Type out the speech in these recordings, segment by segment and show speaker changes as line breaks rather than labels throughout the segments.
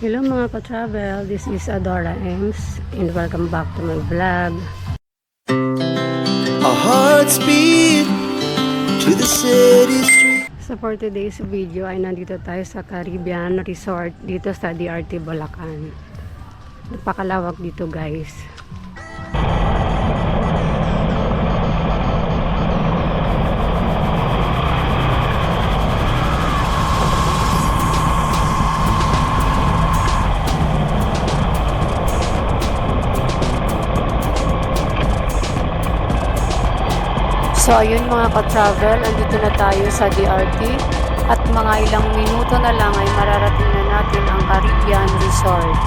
Hello mga ka-travel, this is Adora Ems and welcome back to my vlog.
Our hearts beat to the city street.
So for today's video ay nandito tayo sa Caribbean Resort dito sa DRT Bulacan. Napakalawak dito guys. So ayun mga ka-travel, andito na tayo sa DRT at mga ilang minuto na lang ay mararating na natin ang Caribbean Resort.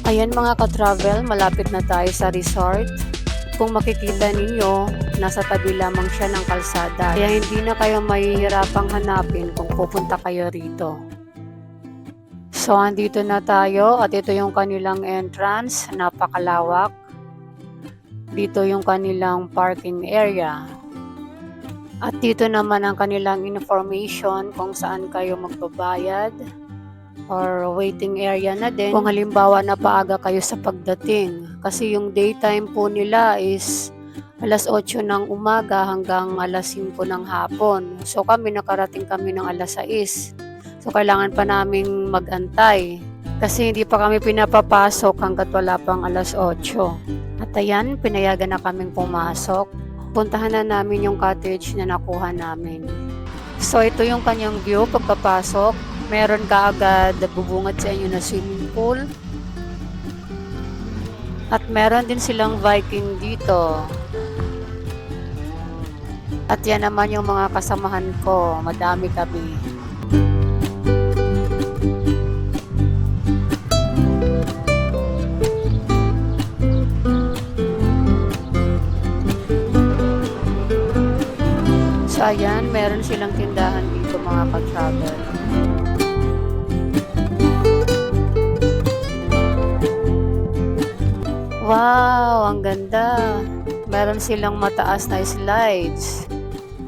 Ayan mga ka-travel, malapit na tayo sa resort. Kung makikita ninyo, nasa tabi lamang siya ng kalsada. Kaya hindi na kayo mahihirapang hanapin kung pupunta kayo rito. So, andito na tayo at ito yung kanilang entrance. Napakalawak. Dito yung kanilang parking area. At dito naman ang kanilang information kung saan kayo magbabayad. Or waiting area na din kung halimbawa na paaga kayo sa pagdating. Kasi yung daytime po nila is alas 8 ng umaga hanggang alas 5 ng hapon. So nakarating kami ng alas 6. So kailangan pa naming mag-antay. Kasi hindi pa kami pinapapasok hanggat wala pang alas 8. At ayan, pinayagan na kaming pumasok. Puntahan na namin yung cottage na nakuha namin. So ito yung kanyang view pagkapasok. Meron ka agad bubungad sa inyo na swimming pool. At meron din silang Viking dito. At yan naman yung mga kasamahan ko. Madami kami. So ayan, meron silang tindahan dito mga ka-travel. Wow, ang ganda. Meron silang mataas na slides.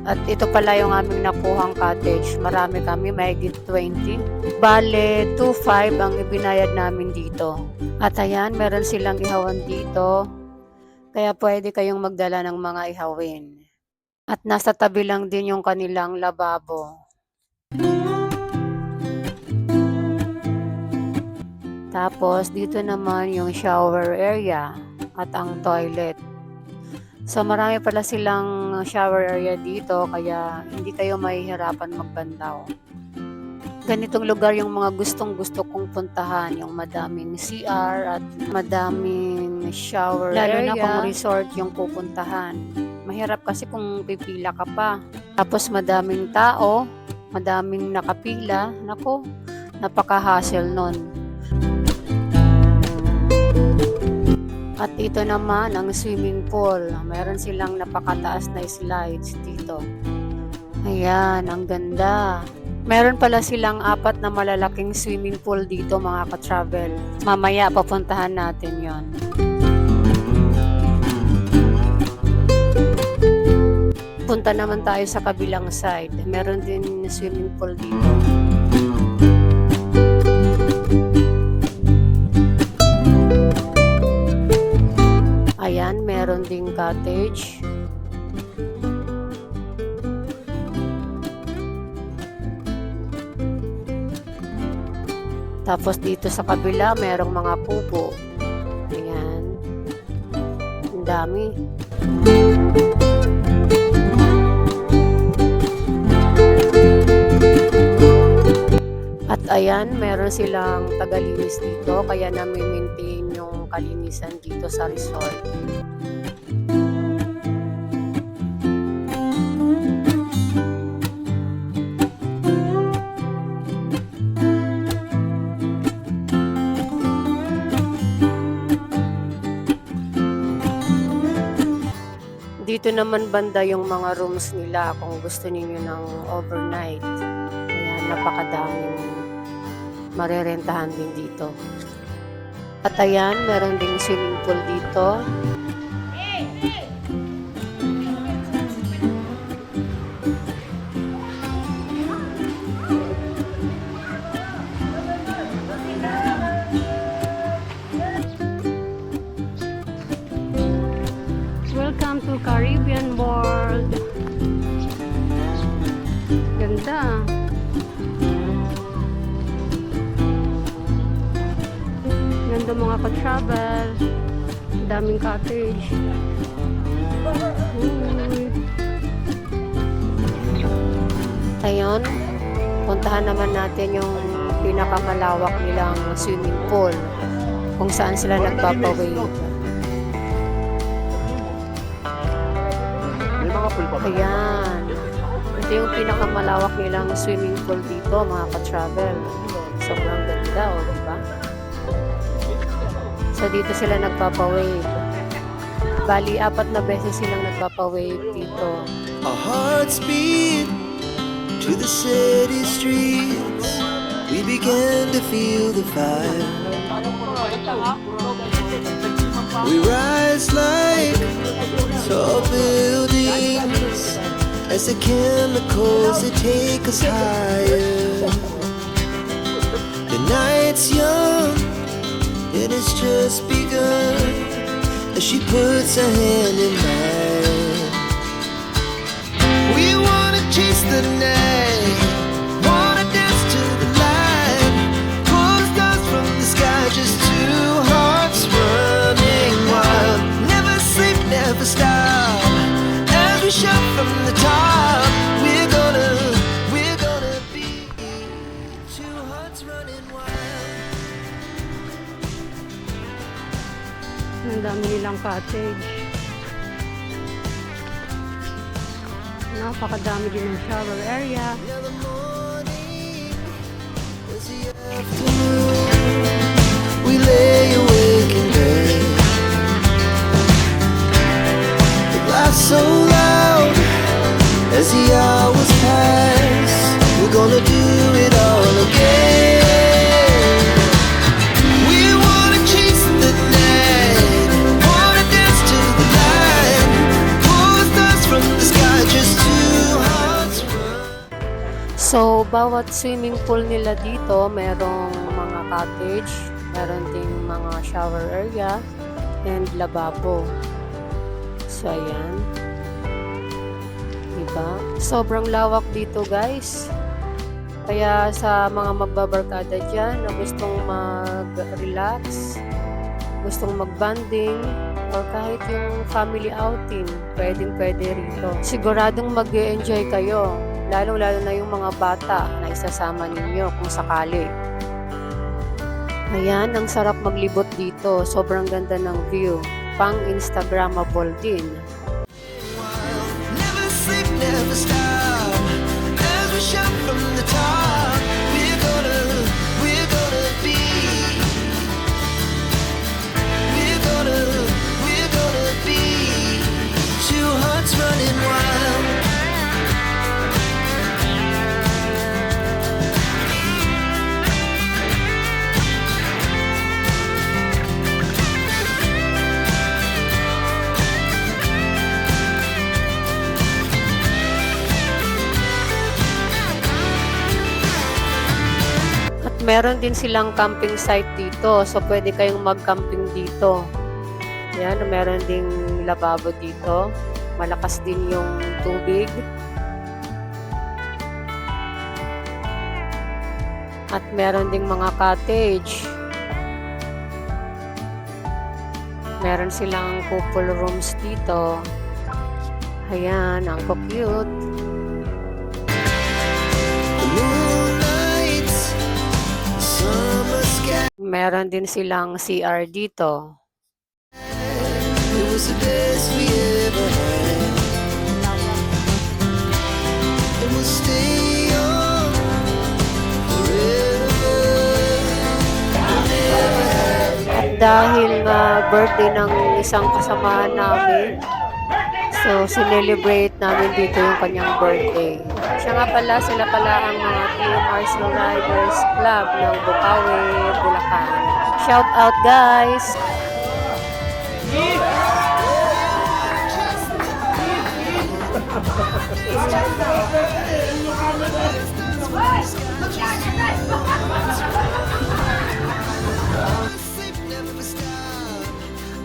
At ito pala yung aming nakuhang cottage. Marami kami, mahigit 20. Bale, 2.5 ang ibinayad namin dito. At ayan, meron silang ihawan dito. Kaya pwede kayong magdala ng mga ihawin. At nasa tabi lang din yung kanilang lababo. Tapos, dito naman yung shower area at ang toilet. So, marami pala silang shower area dito, kaya hindi kayo mahihirapan magbandaw. Ganitong lugar yung mga gustong-gusto kong puntahan, yung madaming CR at madaming shower area. Lalo na kung resort yung pupuntahan. Mahirap kasi kung pipila ka pa. Tapos, madaming tao, madaming nakapila. Nako, napaka-hassle nun. At ito naman ang swimming pool. Meron silang napakataas na slides dito. Ayan, ang ganda. Meron pala silang 4 na malalaking swimming pool dito mga ka-travel. Mamaya papuntahan natin yon. Punta naman tayo sa kabilang side. Meron din swimming pool dito. Ayan, meron ding cottage. Tapos dito sa kabila, merong mga kubo. Ayan. Ang dami. At ayan, meron silang tagalinis dito, kaya nami-maintain yung kalinisan dito sa resort. Dito naman banda yung mga rooms nila kung gusto niyo ng overnight. Ayan, napakadaming marerentahan din dito. At ayan, meron ding swimming pool dito. Welcome to Caribbean World. Ganda. Ganda mga ka-travel. Daming cottage. Uy. Ayun. Puntahan naman natin yung pinakamalawak nilang swimming pool. Kung saan sila nagpapawave. Ayan. Ito yung pinakamalawak nilang swimming pool dito, mga ka-travel. Sobrang ganda, o, diba? So, dito sila nagpapawave. Bali, 4 na beses silang nagpapawave dito.
Our hearts beat to the city streets. We began to feel the fire. We rise like tall buildings as the chemicals that take us higher. The night's young, it has just begun as she puts her hand in mine. We wanna chase the night, wanna dance to the light, pull the stars from the sky, just two hearts running wild. Never sleep, never stop, as we shout from the top. We're gonna be two hearts running wild.
Ang dami nilang cottage. Napakadami din ng shower area.
Now the morning was the afternoon. We lay awake in bed. The laugh so loud as the hours pass. We're gonna do it all again. We wanna chase the night, wanna dance to the light, pull the stars from the sky, just two hearts run.
So, bawat swimming pool nila dito, merong mga cottage, meron ding mga shower area, and lababo. So, ayan. Diba? Sobrang lawak dito, guys. Kaya sa mga magbabarkada dyan na gustong mag-relax, gustong mag-bonding, or kahit yung family outing, pwedeng-pwede rito. Siguradong mag-enjoy kayo, lalong-lalo na yung mga bata na isasama ninyo kung sakali. Ayan, ang sarap maglibot dito. Sobrang ganda ng view. Pang-Instagrammable din.
Never sleep, never stop, as we shout from the top. We're gonna be. We're gonna be two hearts running wild.
Meron din silang camping site dito. So, pwede kayong mag-camping dito. Yan, meron ding lababo dito. Malakas din yung tubig. At meron ding mga cottage. Meron silang couple rooms dito. Ayan, ang cute.
The moonlights, summer sky.
Meron din silang CR dito.
It was the best we ever had. And we'll stay on forever.
At dahil birthday ng isang kasamahan namin, so sinelebrate namin dito yung kanyang birthday. Siya nga pala, sila pala ang mga TMRC Riders Club ng Bukawi, Bulacan. Shout out guys!
Never stop.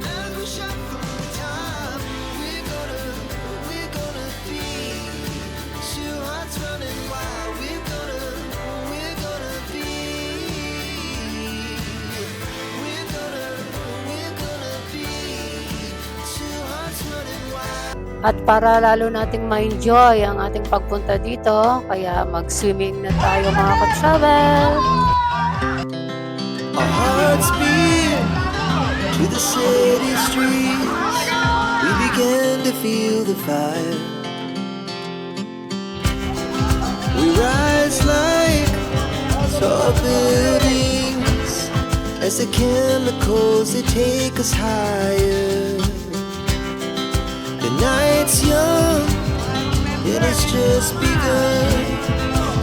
As we shot from the top, we're gonna be two hearts running wild. We're gonna be, we're gonna be two hearts running wild.
At para lalo nating ma-enjoy ang ating pagpunta dito, kaya mag-swimming na tayo mga ka-travel!
Our hearts beat to the city streets. We began to feel the fire. We rise like tall buildings as the chemicals they take us higher. The night's young and it's just begun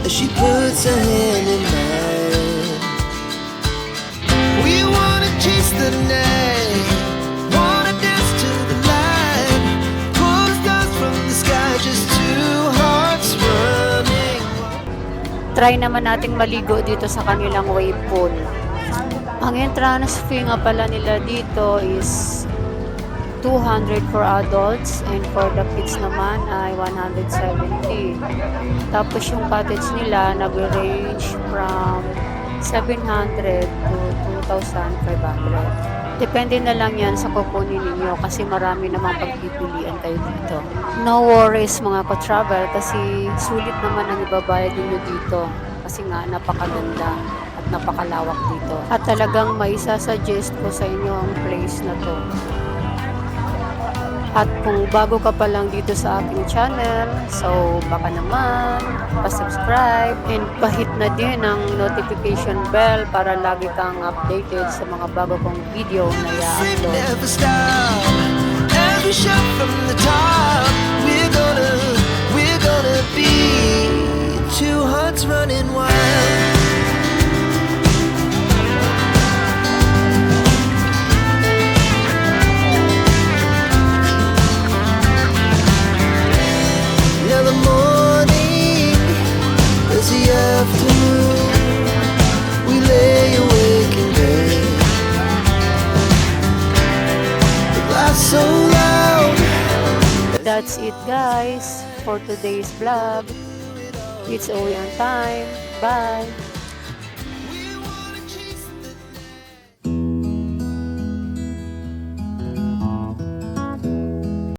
as she puts her hand in mine. We wanna chase the night, wanna dance to the light, pull stars from the sky, just two hearts running.
Try naman nating maligo dito sa kanilang wave pool. Ang entrance fee nga pala nila dito is 200 for adults and for the kids naman ay 170. Tapos yung cottage nila nag-range from 700 to 2,500. Depende na lang yan sa kukunin ninyo kasi marami namang pagpipilian kayo dito. No worries mga ka-travel kasi sulit naman ang ibabayad ninyo dito kasi nga napakaganda at napakalawak dito. At talagang maisasuggest ko sa inyo ang place na to. At kung bago ka pa lang dito sa aking channel, so baka naman pa-subscribe and pahit na din ang notification bell para lagi kang updated sa mga bago kong video na
Sleep
i-upload.
never stop. As we shout from the top, we're gonna be two hearts running wild. Now the morning is the afternoon. We lay awake in bed. The glass so loud.
That's it guys for today's vlog. It's all on time. Bye!